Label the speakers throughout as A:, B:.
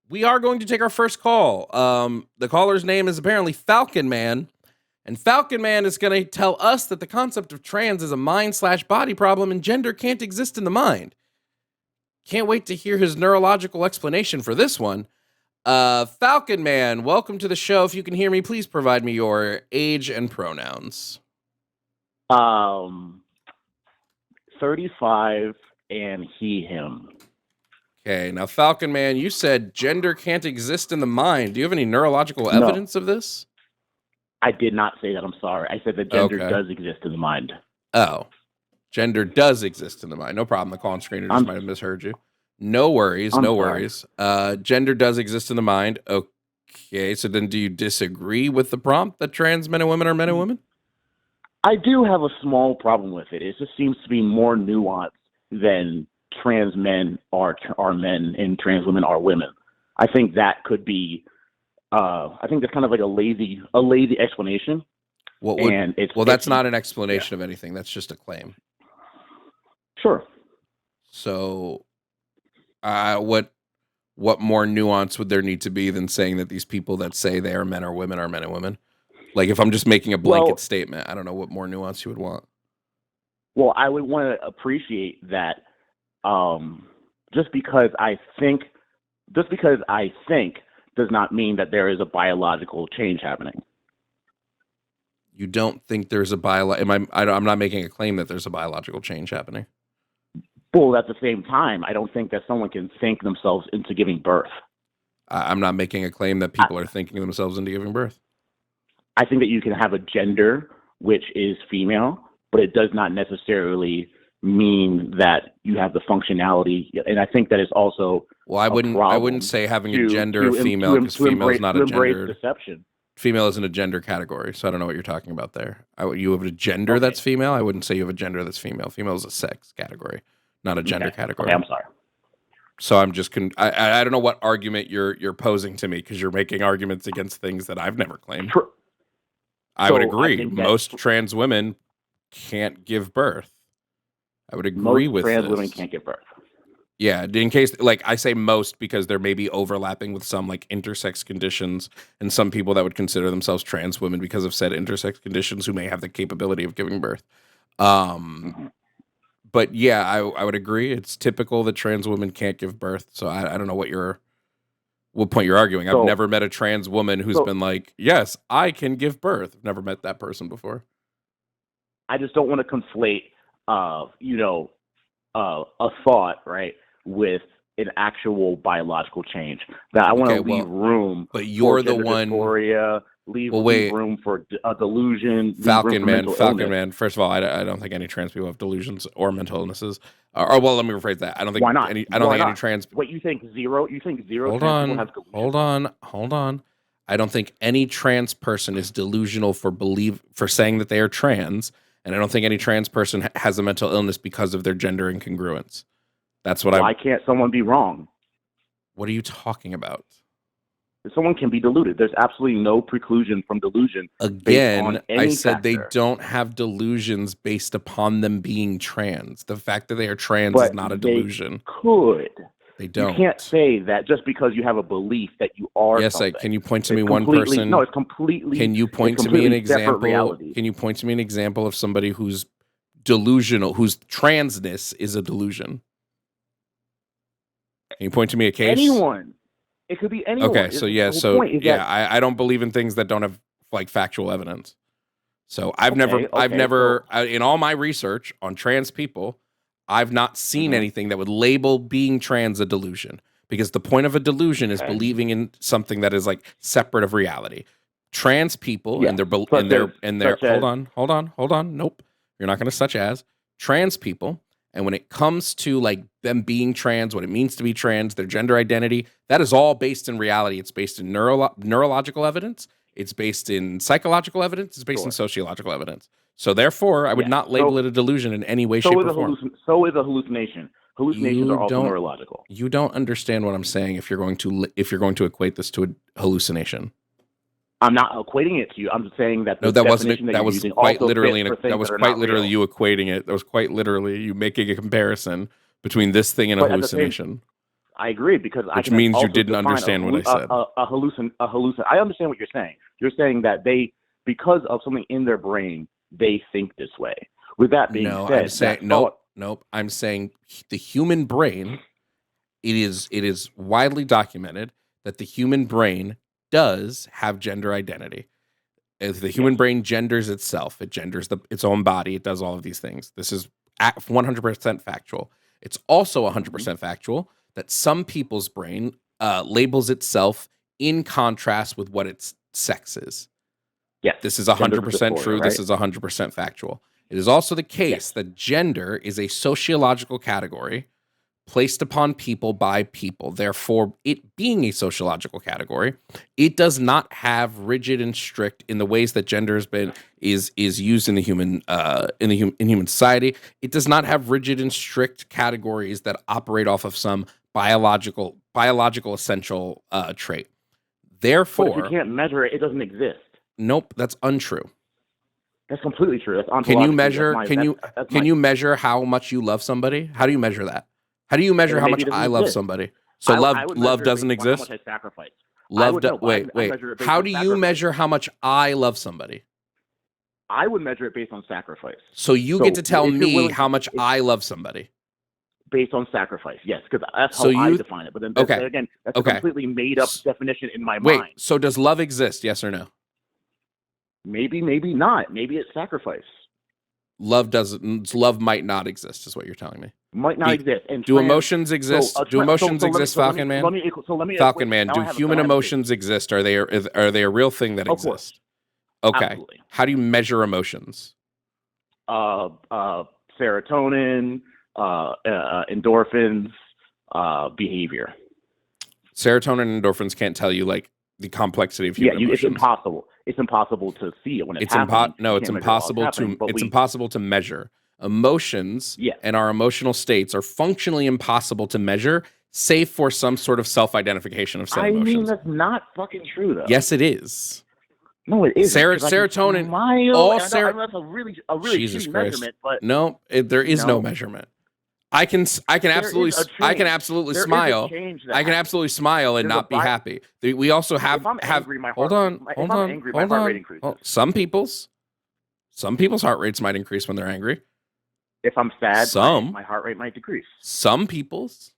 A: We are going to take our first call. The caller's name is apparently Falcon Man, and Falcon Man is going to tell us that the concept of trans is a mind/body problem and gender can't exist in the mind. Can't wait to hear his neurological explanation for this one. Falcon Man, welcome to the show. If you can hear me, please provide me your age and pronouns.
B: 35 and he, him.
A: Okay, now Falcon Man, you said gender can't exist in the mind. Do you have any neurological evidence of this?
B: I did not say that. I'm sorry. I said that gender does exist in the mind.
A: Oh, gender does exist in the mind. No problem. The call screener just might have misheard you. No worries. No worries. Gender does exist in the mind. Okay, so then do you disagree with the prompt that trans men and women are men and women?
B: I do have a small problem with it. It just seems to be more nuanced than trans men are men and trans women are women. I think that could be, I think that's kind of like a lazy explanation.
A: That's not an explanation of anything. That's just a claim.
B: Sure.
A: So, what more nuance would there need to be than saying that these people that say they are men or women are men and women? Like, if I'm just making a blanket statement, I don't know what more nuance you would want.
B: Well, I would want to appreciate that. Just because I think does not mean that there is a biological change happening.
A: You don't think there's a I'm not making a claim that there's a biological change happening.
B: Well, at the same time, I don't think that someone can think themselves into giving birth.
A: I'm not making a claim that people are thinking themselves into giving birth.
B: I think that you can have a gender which is female, but it does not necessarily mean that you have the functionality, and I think that is also
A: I wouldn't say having a gender of female, because female is not a gender.
B: Deception.
A: Female isn't a gender category, so I don't know what you're talking about there. You have a gender that's female. I wouldn't say you have a gender that's female. Female is a sex category, not a gender category.
B: Okay, I'm sorry.
A: So I'm just I don't know what argument you're posing to me, because you're making arguments against things that I've never claimed. I would agree. Most trans women can't give birth. I would agree with
B: trans women can't give birth.
A: Yeah, in case, like, I say most because there may be overlapping with some, like, intersex conditions and some people that would consider themselves trans women because of said intersex conditions who may have the capability of giving birth. But yeah, I would agree. It's typical that trans women can't give birth. So I don't know what point you're arguing. I've never met a trans woman who's been like, yes, I can give birth. I've never met that person before.
B: I just don't want to conflate a thought, right, with an actual biological change. That I want to leave room.
A: But you're the one.
B: Dysphoria, leave room for a delusion.
A: Falcon Man. First of all, I don't think any trans people have delusions or mental illnesses. Let me rephrase that. I don't think.
B: Why not?
A: I don't think any trans.
B: Wait, you think zero? You think zero?
A: Hold on. I don't think any trans person is delusional for saying that they are trans. And I don't think any trans person has a mental illness because of their gender incongruence. That's what
B: Why can't someone be wrong?
A: What are you talking about?
B: Someone can be deluded. There's absolutely no preclusion from delusion.
A: Again, I said they don't have delusions based upon them being trans. The fact that they are trans is not a delusion. They don't.
B: You can't say that just because you have a belief that you are.
A: Yes,
B: something.
A: Can you point to me one person?
B: No, it's completely.
A: Can you point to me an example? Can you point to me an example of somebody who's delusional, whose transness is a delusion? Can you point to me a case?
B: Anyone. It could be anyone.
A: Okay, I don't believe in things that don't have like factual evidence. So I've never in all my research on trans people, I've not seen anything that would label being trans a delusion, because the point of a delusion is believing in something that is like separate of reality. Trans people and their hold on. Nope. You're not going to such as trans people. And when it comes to like them being trans, what it means to be trans, their gender identity, that is all based in reality. It's based in neurological evidence. It's based in psychological evidence. It's based in sociological evidence. So therefore, I would not label it a delusion in any way, shape, or form.
B: So is a hallucination. Hallucinations are also neurological.
A: You don't understand what I'm saying if you're going to equate this to a hallucination.
B: I'm not equating it to you. I'm just saying that the
A: No, that wasn't.
B: definition that
A: That
B: you're
A: was
B: using
A: quite
B: also
A: literally.
B: fits for
A: That
B: things
A: was
B: that are
A: quite
B: not
A: literally
B: real.
A: you equating it. That was quite literally you making a comparison between this thing and a
B: But at the same,
A: hallucination,
B: I agree, because I
A: which
B: can
A: means you
B: also
A: didn't
B: define
A: understand what I said.
B: a hallucin. I understand what you're saying. You're saying that they, because of something in their brain, they think this way. With that being
A: No,
B: said,
A: I'm saying
B: that thought,
A: nope. I'm saying the human brain. It is widely documented that the human brain does have gender identity. If the human
B: yes,
A: brain genders itself, it genders its own body, it does all of these things. This is 100% factual. It's also
B: hmm
A: 100% factual that some people's brain labels itself in contrast with what its sex is.
B: yes,
A: This is
B: gender
A: 100%
B: dysphoria,
A: true. This
B: right?
A: is 100% factual. It is also the
B: Yes,
A: case that gender is a sociological category placed upon people by people. Therefore, it being a sociological category, it does not have rigid and strict in the ways that gender has been is used in the human in human society. It does not have rigid and strict categories that operate off of some biological essential trait.
B: but if you
A: Therefore,
B: can't measure it, it doesn't exist.
A: nope, that's untrue.
B: That's completely true. That's
A: Can you
B: ontologically.
A: measure? Can you measure how much you love somebody? How do you measure that? How do you measure
B: And
A: how
B: maybe
A: much
B: it doesn't
A: I love
B: exist.
A: somebody? So
B: I would
A: love
B: measure it
A: doesn't
B: based on how much
A: exist.
B: I sacrifice. I
A: Love
B: would
A: do,
B: know, but
A: wait
B: I
A: wait.
B: measure it based
A: How
B: on
A: do you
B: sacrifice.
A: measure how much I love somebody?
B: I would measure it based on sacrifice.
A: So you get to
B: So
A: tell
B: if you're
A: me
B: willing,
A: how much
B: if,
A: I love somebody.
B: based on sacrifice, yes, because that's
A: So
B: how I
A: you
B: define it. But then
A: okay
B: again, that's a
A: okay.
B: completely made up definition in my
A: Wait.
B: mind.
A: So does love exist? Yes or no?
B: Maybe, maybe not. Maybe it's sacrifice.
A: Love doesn't. Love might not exist. Is what you're telling me.
B: Might not exist. And
A: Do
B: trans.
A: emotions
B: So
A: exist? Do emotions exist, Falcon Man?
B: let me
A: Falcon
B: equate.
A: Man,
B: Now
A: do
B: I have
A: human
B: a base.
A: emotions exist? Are they a real thing that
B: Of course,
A: exist? Okay.
B: absolutely.
A: How do you measure emotions?
B: Serotonin, endorphins, behavior.
A: Serotonin and endorphins can't tell you like the complexity of
B: Yeah,
A: human
B: it's
A: emotions.
B: impossible. It's impossible to see it when it's happening.
A: No,
B: You
A: it's
B: can't measure it while
A: impossible
B: happening, but
A: it's impossible to measure. Emotions
B: yeah.
A: and our emotional states are functionally impossible to measure, save for some sort of self-identification of said
B: I mean,
A: emotions.
B: that's not fucking true, though.
A: Yes, it is.
B: No, it isn't.
A: Serotonin,
B: all
A: all
B: I know that's a really
A: Jesus
B: shitty
A: Christ.
B: measurement, but
A: No, there is no
B: no,
A: measurement. I can absolutely
B: there
A: smile.
B: is a change that
A: I can absolutely smile and
B: There's a
A: not be happy. We also
B: if
A: have
B: I'm angry, my
A: hold
B: heart.
A: on,
B: If
A: hold
B: I'm
A: on,
B: angry, my
A: hold
B: heart rate
A: on.
B: increases.
A: Oh, some people's heart rates might increase when they're angry.
B: If I'm sad,
A: Some
B: my heart rate might decrease.
A: some people's.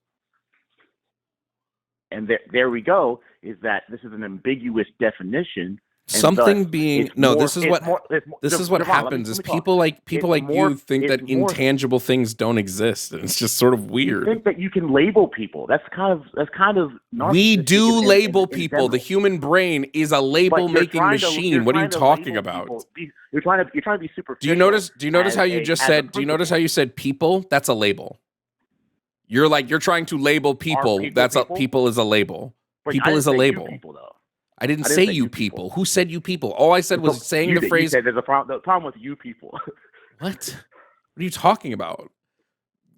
B: And there we go. Is that this is an ambiguous definition?
A: Something being no. This is what
B: Devon,
A: happens. Is people like you think that intangible things don't exist, and it's just sort of weird.
B: You think that you can label people? That's kind of.
A: We do label
B: in
A: people.
B: general.
A: The human brain is a label making machine. What are you talking about?
B: You're trying to be superficial.
A: Do you notice how you just said? Do you notice how you said people? That's a label. You're trying to label people. People is a label. People is a label.
B: People, though.
A: I didn't say you people. Who said you people? All I said was saying the phrase.
B: You said there's a problem. The problem with you people.
A: What? What are you talking about?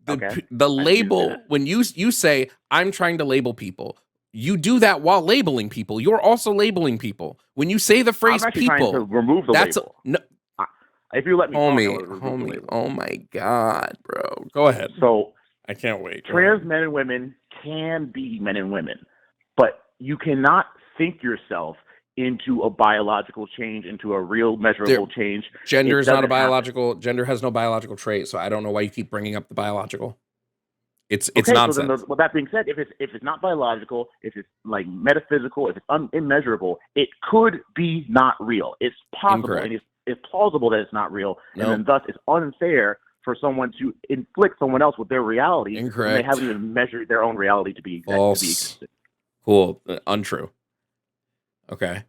B: Okay.
A: The label, when you say, I'm trying to label people, you do that while labeling people. You're also labeling people. When you say the phrase
B: I'm
A: people,
B: trying to remove the label.
A: No.
B: If you let me
A: homie, oh my God, bro. Go ahead.
B: So
A: I can't wait.
B: Trans men and women can be men and women, but you cannot think yourself into a biological change, into a real measurable change.
A: Gender is not a biological. Gender has no biological trait, so I don't know why you keep bringing up the biological. It's nonsense.
B: So well, that being said, if it's not biological, if it's like metaphysical, if it's immeasurable, it could be not real. It's possible,
A: Incorrect.
B: and it's plausible that it's not real, and then thus it's unfair for someone to inflict someone else with their reality.
A: Incorrect.
B: When they haven't even measured their own reality to be
A: false. Cool. Untrue. Okay.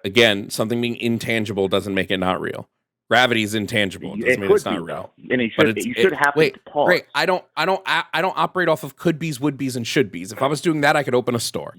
A: Again, something being intangible doesn't make it not real. Gravity is intangible. It doesn't mean it's not real.
B: And you should have to pause.
A: Great. I don't operate off of could be's, would be's, and should be's. If I was doing that, I could open a store.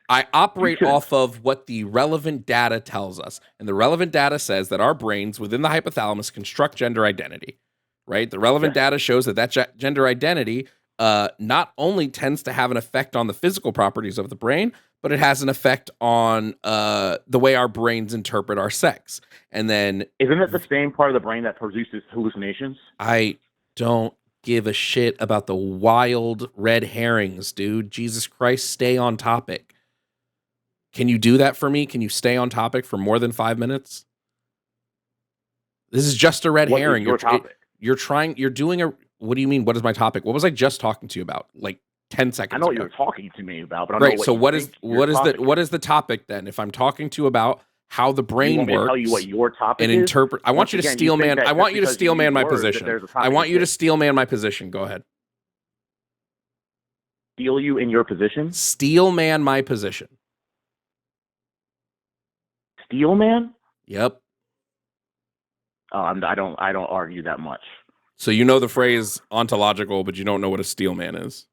A: I operate off of what the relevant data tells us. And the relevant data says that our brains within the hypothalamus construct gender identity. Right? The relevant data shows that gender identity not only tends to have an effect on the physical properties of the brain, but it has an effect on the way our brains interpret our sex. And then
B: Isn't it the same part of the brain that produces hallucinations?
A: I don't give a shit about the wild red herrings, dude. Jesus Christ, stay on topic. Can you do that for me? Can you stay on topic for more than 5 minutes? This is just a red
B: What
A: herring.
B: is your topic?
A: You're doing a, what do you mean? What is my topic? What was I just talking to you about? Like 10 seconds
B: I know
A: ago.
B: what you're talking to me about, but I
A: Great.
B: know
A: So
B: what
A: is the topic then? If I'm talking to you about how the brain
B: you want me to
A: works
B: tell you what your topic
A: and
B: is?
A: interpret, I want
B: Once
A: you to
B: again,
A: steel
B: think
A: man.
B: that
A: I
B: just
A: want you to
B: because
A: steel man
B: use
A: my
B: words that
A: position.
B: there's a
A: I
B: topic
A: want you to
B: exists.
A: steel man my position. Go ahead.
B: Steal you in your position?
A: Steel man my position.
B: Steel man?
A: Yep.
B: I don't argue that much.
A: So you know the phrase ontological, but you don't know what a steel man is.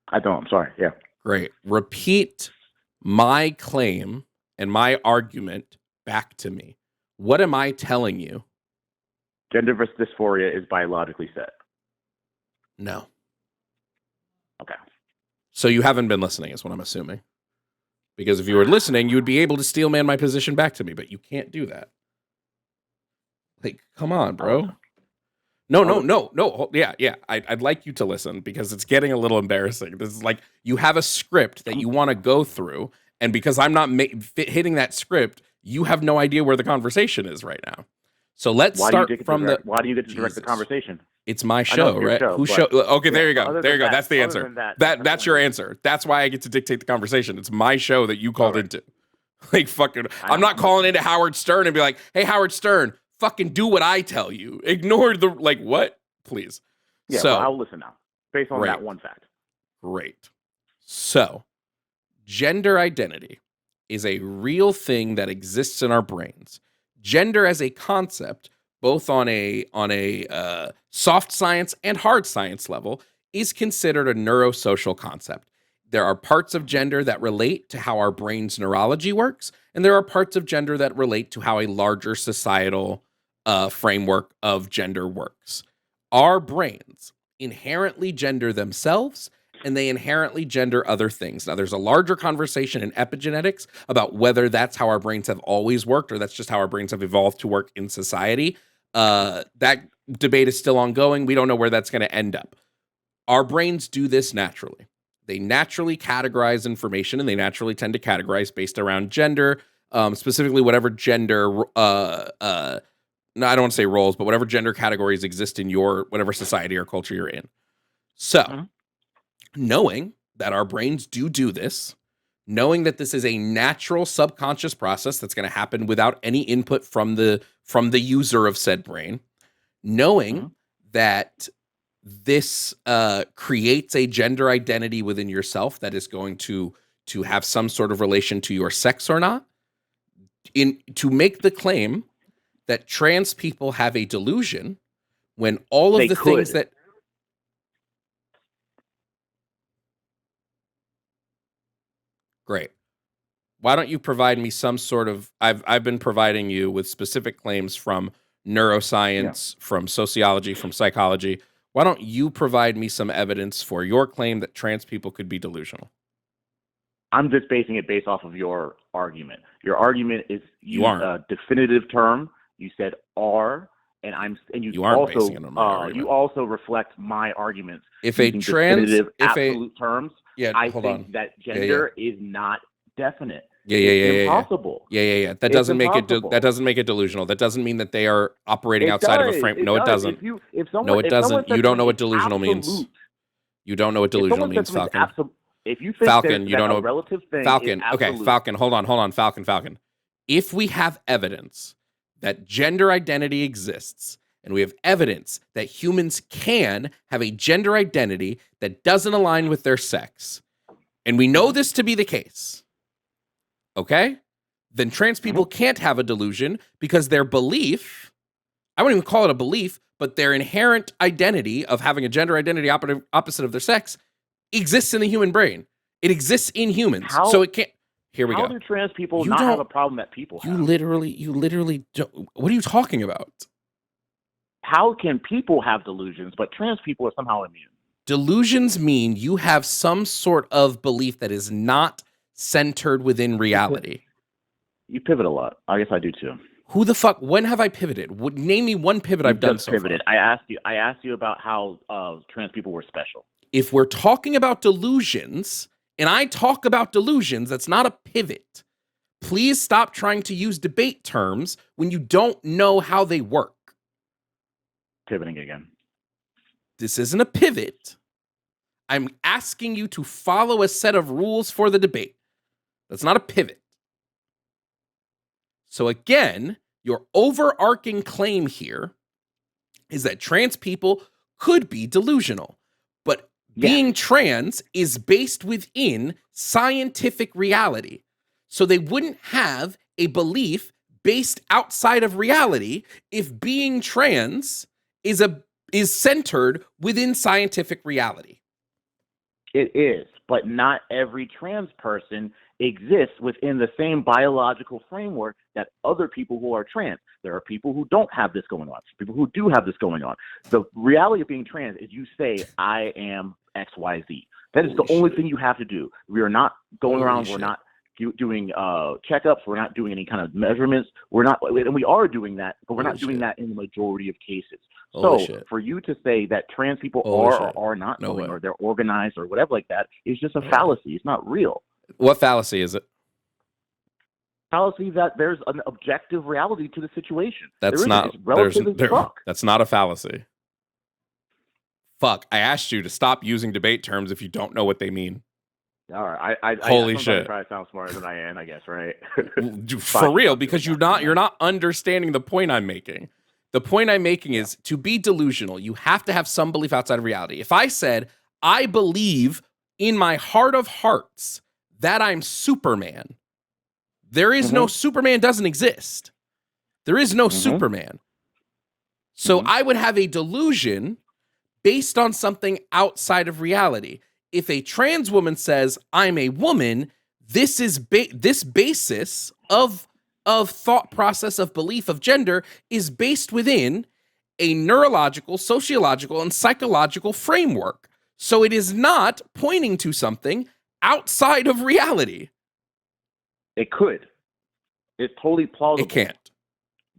B: I don't. I'm sorry. Yeah.
A: Great. Repeat my claim and my argument back to me. What am I telling you?
B: Gender versus dysphoria is biologically set.
A: No.
B: Okay.
A: So you haven't been listening, is what I'm assuming. Because if you were listening, you would be able to steel man my position back to me, but you can't do that. Like, come on, bro. No. Yeah. I'd like you to listen because it's getting a little embarrassing. This is like you have a script that you want to go through, and because I'm not hitting that script, you have no idea where the conversation is right now. So let's start from the.
B: Why do you get to direct the conversation?
A: It's my show, right? Who show? Okay, there you go. There you go. That's the answer. That's your answer. That's why I get to dictate the conversation. It's my show that you called into. Like fucking, I'm not calling into Howard Stern and be like, "Hey, Howard Stern, fucking do what I tell you. Ignore the like what, please."
B: Yeah,
A: so
B: well, I'll listen now, based on that one fact.
A: Great. So, gender identity is a real thing that exists in our brains. Gender as a concept, both on a soft science and hard science level, is considered a neurosocial concept. There are parts of gender that relate to how our brain's neurology works, and there are parts of gender that relate to how a larger societal framework of gender works. Our brains inherently gender themselves, and they inherently gender other things. Now, there's a larger conversation in epigenetics about whether that's how our brains have always worked or that's just how our brains have evolved to work in society. That debate is still ongoing. We don't know where that's going to end up. Our brains do this naturally. They naturally categorize information, and they naturally tend to categorize based around gender, specifically whatever gender, no, I don't want to say roles, but whatever gender categories exist in your, whatever society or culture you're in. So, knowing that our brains do this, knowing that this is a natural subconscious process that's going to happen without any input from the user of said brain, knowing that this creates a gender identity within yourself that is going to have some sort of relation to your sex or not, to make the claim that trans people have a delusion when all of the things that Great. Why don't you provide me some sort of, I've been providing you with specific claims from neuroscience, from sociology, from psychology. Why don't you provide me some evidence for your claim that trans people could be delusional?
B: I'm just basing it based off of your argument. Your argument is
A: you aren't
B: a definitive term. You said "are," and you
A: aren't
B: also
A: basing it on my argument.
B: You also reflect my arguments.
A: If a
B: absolute terms, I
A: hold
B: think
A: on.
B: that gender is not definite.
A: It's
B: impossible.
A: That doesn't make it delusional. That doesn't mean that they are operating outside of a frame. No, it doesn't. No, it doesn't. You don't know what delusional means. You don't know what delusional means, Falcon.
B: If you think
A: Falcon, you don't know
B: a relative thing.
A: Falcon, okay, Falcon, hold on, Falcon. If we have evidence that gender identity exists, and we have evidence that humans can have a gender identity that doesn't align with their sex, and we know this to be the case, okay, then trans people can't have a delusion because their belief, I wouldn't even call it a belief, but their inherent identity of having a gender identity opposite of their sex exists in the human brain. It exists in humans. So it can't. Here we go.
B: How do trans people not have a problem that people have?
A: You literally don't. What are you talking about?
B: How can people have delusions, but trans people are somehow immune?
A: Delusions mean you have some sort of belief that is not centered within reality.
B: You pivot a lot. I guess I do too.
A: Who the fuck? When have I pivoted? Name me one pivot I've done so
B: pivoted.
A: far.
B: I asked you about how trans people were special.
A: If we're talking about delusions, and I talk about delusions, that's not a pivot. Please stop trying to use debate terms when you don't know how they work.
B: Pivoting again.
A: This isn't a pivot. I'm asking you to follow a set of rules for the debate. That's not a pivot. So again, your overarching claim here is that trans people could be delusional, but being trans is based within scientific reality. So they wouldn't have a belief based outside of reality if being trans is centered within scientific reality.
B: It is, but not every trans person exists within the same biological framework that other people who are trans. There are people who don't have this going on, people who do have this going on. The reality of being trans is you say, I am XYZ. That is the only thing you have to do. We are not going around, we're not doing checkups, we're not doing any kind of measurements, and we are doing that, but we're not doing that in the majority of cases. So for you to say that trans people are or are not going, or they're organized or whatever like that, is just a fallacy. It's not real.
A: What fallacy is it?
B: Fallacy that there's an objective reality to the situation.
A: That's not that's not a fallacy. Fuck, I asked you to stop using debate terms if you don't know what they mean.
B: All right,
A: holy shit!
B: Probably sound smarter than I am, I guess, right?
A: For real, because you're not understanding the point I'm making. The point I'm making is to be delusional, you have to have some belief outside of reality. If I said I believe in my heart of hearts that I'm Superman, there is no Superman. Doesn't exist. There is no Superman. So I would have a delusion based on something outside of reality. If a trans woman says, I'm a woman, this is this basis of thought process, of belief, of gender is based within a neurological, sociological, and psychological framework. So it is not pointing to something outside of reality.
B: It could. It's totally plausible.
A: It can't.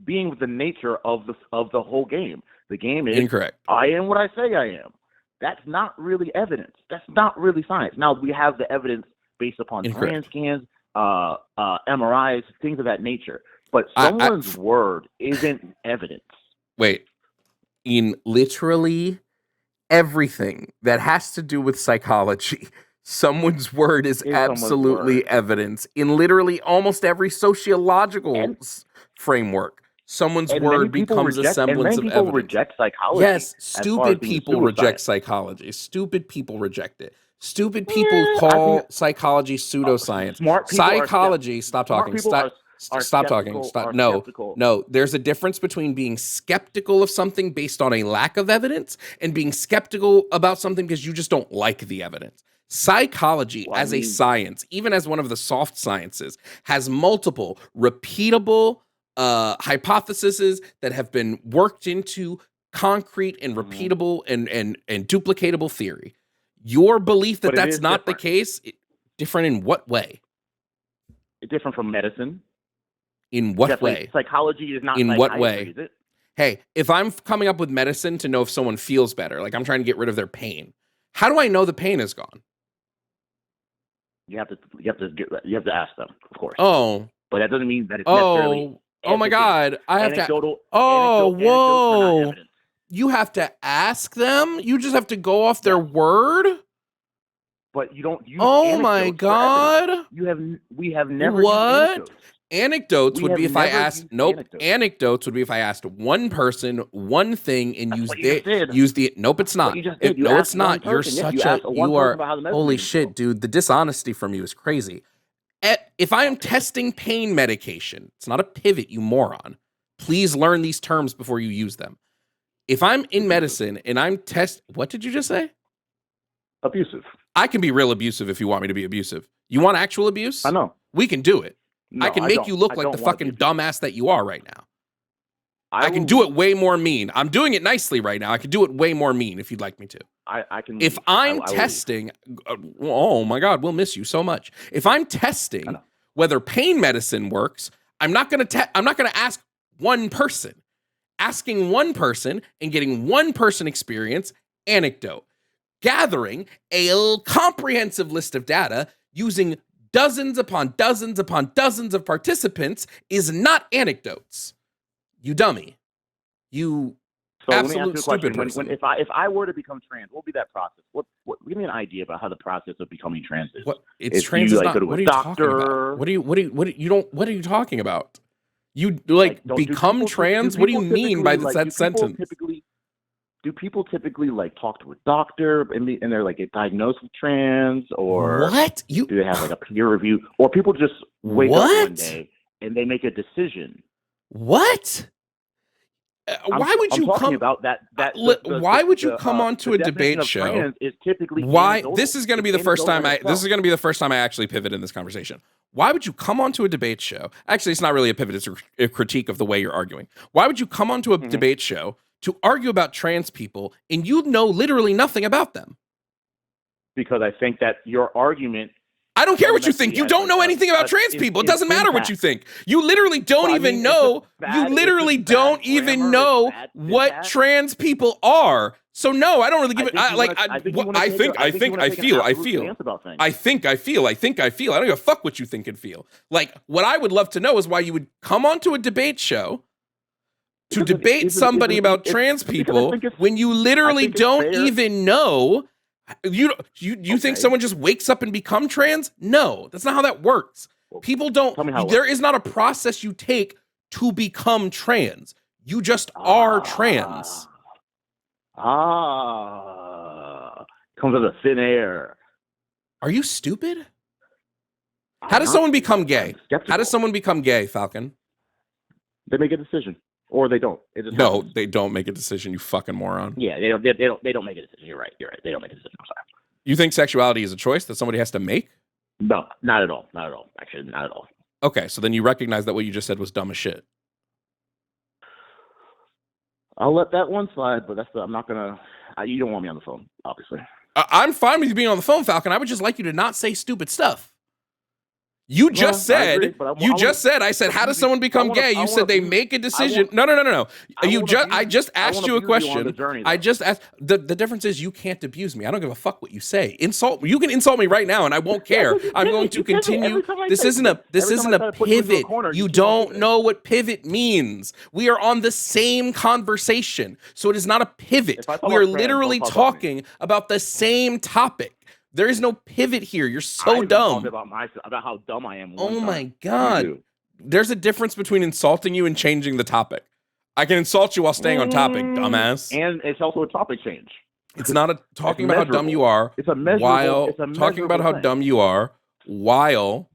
B: Being with the nature of the whole game. The game is
A: incorrect.
B: I am what I say I am. That's not really evidence. That's not really science. Now we have the evidence based upon brain scans, MRIs, things of that nature. But someone's word isn't evidence.
A: Wait, in literally everything that has to do with psychology, someone's word is absolutely evidence. In literally almost every sociological framework, someone's word becomes a semblance of evidence. People
B: reject psychology.
A: Yes, stupid people reject psychology. Stupid people reject it. Stupid people call psychology pseudoscience. Psychology. Stop talking. Stop talking. Stop. No. There's a difference between being skeptical of something based on a lack of evidence and being skeptical about something because you just don't like the evidence. Psychology as a science, even as one of the soft sciences, has multiple repeatable hypotheses that have been worked into concrete and repeatable and duplicatable theory. Your belief that that's not the case, different in what way?
B: It's different from medicine.
A: In what way?
B: Psychology is not
A: in what way?
B: Is it?
A: Hey, if I'm coming up with medicine to know if someone feels better, like I'm trying to get rid of their pain, how do I know the pain is gone?
B: You have to ask them, of course.
A: Oh,
B: but that doesn't mean that it's necessarily.
A: Oh my God! I have to. Oh, whoa! You have to ask them. You just have to go off their word.
B: But you don't use.
A: Oh my God!
B: We have never.
A: What? Anecdotes would be if I asked. Nope. Anecdotes would be if I asked one person one thing and use the. Nope, it's not. No, it's not. You're such a. You are. Holy shit, dude! The dishonesty from you is crazy. If I am testing pain medication, it's not a pivot, you moron. Please learn these terms before you use them. If I'm in medicine and I'm what did you just say?
B: Abusive.
A: I can be real abusive if you want me to be abusive. You want actual abuse?
B: I know.
A: We can do it.
B: No,
A: I can make you look like the fucking dumbass that you are right now. I can do it way more mean. I'm doing it nicely right now. I can do it way more mean if you'd like me to.
B: I can.
A: If I'm testing, oh my God, we'll miss you so much. If I'm testing whether pain medicine works, I'm not going to ask one person. Asking one person and getting one person experience, anecdote. Gathering a comprehensive list of data using dozens upon dozens upon dozens of participants is not anecdotes. You dummy. You absolute stupid person.
B: If I were to become trans, what would be that process? What give me an idea about how the process of becoming trans is?
A: It's trans is not. What are you talking about? What are you talking about? You like become trans? What do you mean by that sentence?
B: Do people typically like talk to a doctor and they're like get diagnosed with trans, or
A: what?
B: Do they have like a peer review, or people just wake up one day and they make a decision?
A: What? Why would you come
B: about that?
A: Why would you come onto a debate show?
B: Is typically
A: why? This is going to be the first time This is going to be the first time I actually pivot in this conversation. Why would you come onto a debate show? Actually, it's not really a pivot. It's a critique of the way you're arguing. Why would you come onto a debate show to argue about trans people and you know literally nothing about them?
B: Because I think that your argument.
A: I don't care what you think. You don't know anything about trans people. It doesn't matter what you think. You literally don't even know. You literally don't even know what trans people are. So no, I don't really give it. I feel. I don't give a fuck what you think and feel. Like, what I would love to know is why you would come onto a debate show to debate somebody about trans people when you literally don't even know. You think someone just wakes up and become trans? No, that's not how that works. People don't. There is not a process you take to become trans. You just are trans.
B: Comes out of thin air.
A: Are you stupid? How does someone become gay? How does someone become gay, Falcon?
B: They make a decision. Or they don't.
A: No, they don't make a decision, you fucking moron.
B: Yeah, they don't make a decision. You're right. They don't make a decision. I'm sorry.
A: You think sexuality is a choice that somebody has to make?
B: No, not at all. Actually, not at all.
A: Okay, so then you recognize that what you just said was dumb as shit.
B: I'll let that one slide, but I'm not gonna. You don't want me on the phone, obviously.
A: I'm fine with you being on the phone, Falcon. I would just like you to not say stupid stuff. You just said, I said, how does someone become gay? You said they make a decision. No. I just asked you a question. I just asked. The difference is you can't abuse me. I don't give a fuck what you say. You can insult me right now and I won't care. I'm going to continue. This isn't a pivot. You don't know what pivot means. We are on the same conversation. So it is not a pivot. We are literally talking about the same topic. There is no pivot here. You're so dumb.
B: About how dumb I am.
A: Oh my God. There's a difference between insulting you and changing the topic. I can insult you while staying on topic, dumbass.
B: And it's also a topic change.
A: It's not a talking about how dumb you are.
B: It's a measurable.
A: Talking about how dumb you are while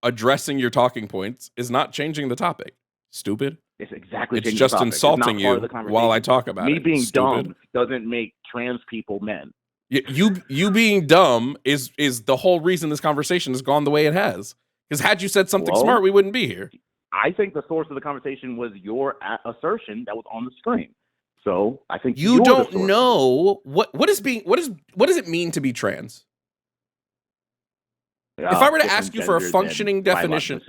A: addressing your talking points is not changing the topic. Stupid.
B: It's exactly.
A: It's just insulting you while I talk about it.
B: Me being dumb doesn't make trans people men.
A: You being dumb is the whole reason this conversation has gone the way it has. Because had you said something smart, we wouldn't be here.
B: I think the source of the conversation was your assertion that was on the screen. So I think
A: you don't know what does it mean to be trans? If I were to ask you for a functioning definition,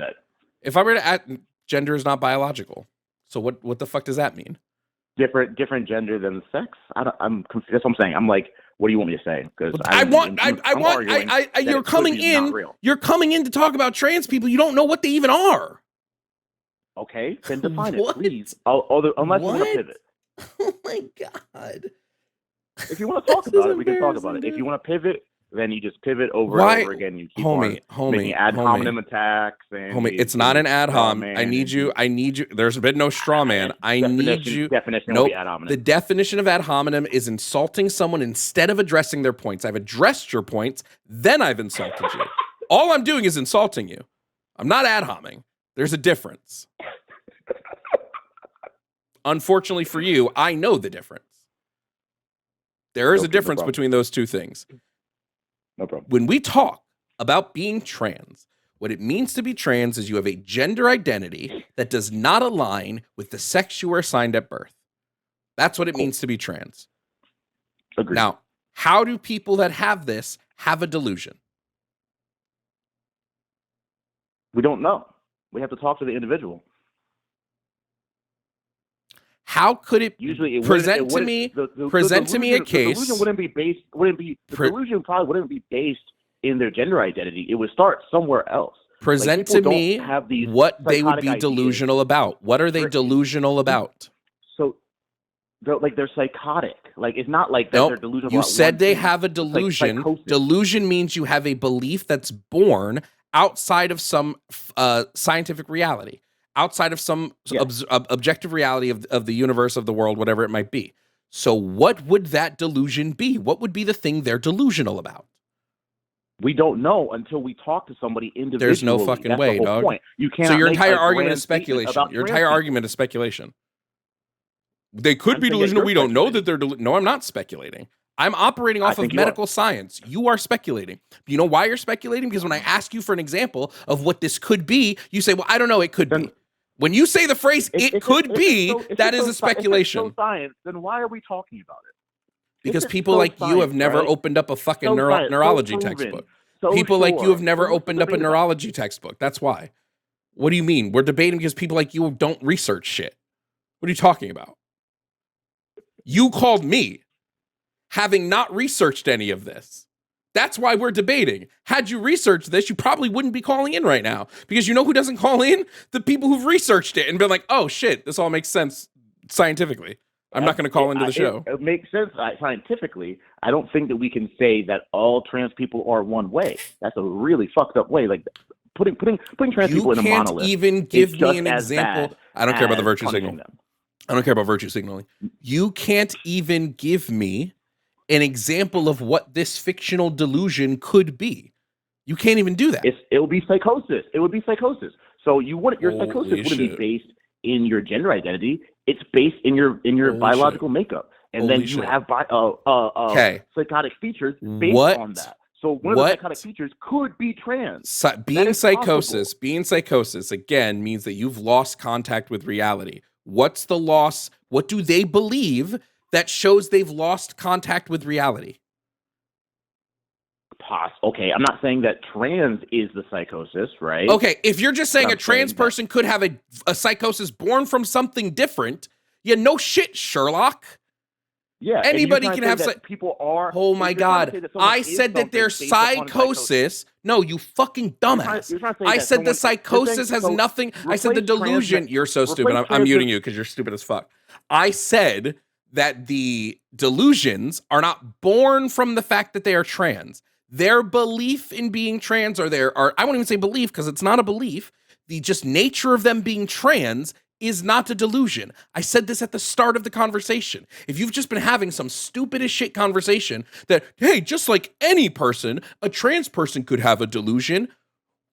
A: if I were to ask, gender is not biological. So what the fuck does that mean?
B: Different gender than sex? I'm confused. That's what I'm saying. I'm like, what do you want me to say? Because you're coming in to talk about trans people. You don't know what they even are. Okay, then define it, please. Unless you want to pivot.
A: Oh my God.
B: If you want to talk about it, we can talk about it. If you want to pivot, then you just pivot over and over again. You keep making ad hominem attacks. And
A: it's not an ad hominem. I need you. There's been no straw man. I need you. Nope. The definition of ad hominem is insulting someone instead of addressing their points. I've addressed your points, then I've insulted you. All I'm doing is insulting you. I'm not ad homing. There's a difference. Unfortunately for you, I know the difference. There is a difference between those two things.
B: No problem.
A: When we talk about being trans, What it means to be trans is you have a gender identity that does not align with the sex you were assigned at birth. That's what it means to be trans.
B: Agreed.
A: Now, how do people that have this have a delusion?
B: We don't know. We have to talk to the individual.
A: How could it
B: Usually
A: present to me a case?
B: The delusion probably wouldn't be based in their gender identity. It would start somewhere else.
A: Present to me what they would be delusional about. What are they delusional about?
B: So they're psychotic. Like, it's not like that they're delusional.
A: You said they have a delusion.
B: Like
A: delusion means you have a belief that's born outside of some scientific reality, outside of some objective reality of the universe, of the world, whatever it might be. So what would that delusion be? What would be the thing they're delusional about?
B: We don't know until we talk to somebody individually.
A: There's no fucking way, dog.
B: Point. You can't.
A: So your entire argument is speculation. Your entire argument is speculation. They could be delusional. We don't know that they're delusional. No, I'm not speculating. I'm operating off of medical science. You are speculating. You know why you're speculating? Because when I ask you for an example of what this could be, you say, well, I don't know, it could be. When you say the phrase, it could be, that is a speculation.
B: If it's so science, then why are we talking about it?
A: Because people like you have never opened up a fucking neurology textbook. People like you have never opened up a neurology textbook. That's why. What do you mean? We're debating because people like you don't research shit. What are you talking about? You called me, having not researched any of this. That's why we're debating. Had you researched this, you probably wouldn't be calling in right now. Because you know who doesn't call in? The people who've researched it and been like, oh shit, this all makes sense scientifically. I'm not going to call into the show.
B: It makes sense scientifically. I don't think that we can say that all trans people are one way. That's a really fucked up way. Like, putting trans people in a monolith.
A: You can't even give me an example. I don't care about the virtue signal. I don't care about virtue signaling. You can't even give me an example of what this fictional delusion could be. You can't even do that.
B: It would be psychosis. It would be psychosis. So your psychosis wouldn't be based in your gender identity. It's based in your biological makeup, and then you have psychotic features based on that. So one of the psychotic features could be trans.
A: Being psychosis again means that you've lost contact with reality. What's the loss? What do they believe that shows they've lost contact with reality?
B: Okay, I'm not saying that trans is the psychosis, right?
A: Okay, if you're just saying a trans person could have a psychosis born from something different, yeah, no shit, Sherlock.
B: Yeah,
A: anybody can have
B: people are.
A: Oh my God! I said that their psychosis. No, you fucking dumbass! I said the psychosis has nothing. I said the delusion. You're so stupid. I'm muting you because you're stupid as fuck. I said that the delusions are not born from the fact that they are trans. Their belief in being trans, I won't even say belief because it's not a belief. The just nature of them being trans is not a delusion. I said this at the start of the conversation. If you've just been having some stupid as shit conversation that, hey, just like any person, a trans person could have a delusion.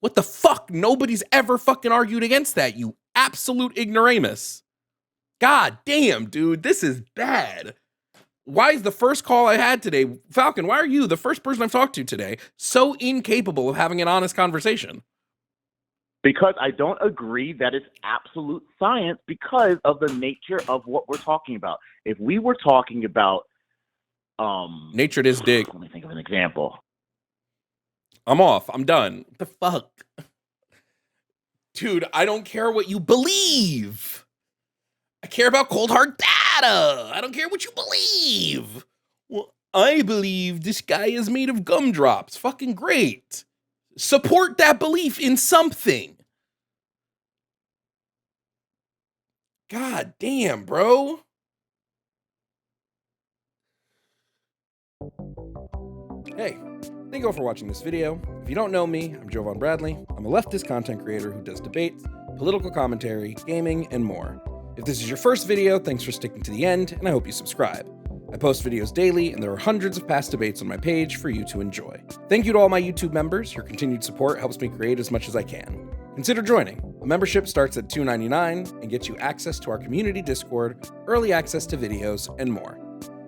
A: What the fuck? Nobody's ever fucking argued against that, you absolute ignoramus. God damn, dude, this is bad. Why is the first call I had today, Falcon, why are you, the first person I've talked to today, so incapable of having an honest conversation?
B: Because I don't agree that it's absolute science because of the nature of what we're talking about. If we were talking about
A: nature is dick.
B: Let me think of an example.
A: I'm off. I'm done. What the fuck? Dude, I don't care what you believe. I care about cold hard data. I don't care what you believe. Well, I believe this guy is made of gumdrops. Fucking great. Support that belief in something. God damn, bro. Hey, thank you all for watching this video. If you don't know me, I'm Jovan Bradley. I'm a leftist content creator who does debates, political commentary, gaming, and more. If this is your first video, thanks for sticking to the end, and I hope you subscribe. I post videos daily, and there are hundreds of past debates on my page for you to enjoy. Thank you to all my YouTube members. Your continued support helps me create as much as I can. Consider joining. A membership starts at $2.99 and gets you access to our community Discord, early access to videos, and more.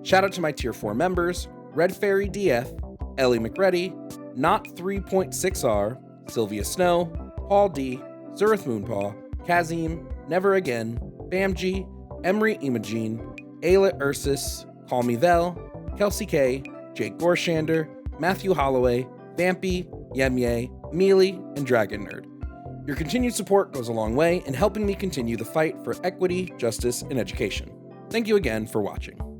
A: Shout out to my Tier 4 members, Red Fairy DF, Ellie McReady, Not 3.6R, Sylvia Snow, Paul D., Zurith Moonpaw, Kazim, Never Again, Bamji, Emery Imogene, Ayla Ursus, Call Me Vel, Kelsey K., Jake Gorshander, Matthew Holloway, Vampy, Yemye, Mealy, and Dragon Nerd. Your continued support goes a long way in helping me continue the fight for equity, justice, and education. Thank you again for watching.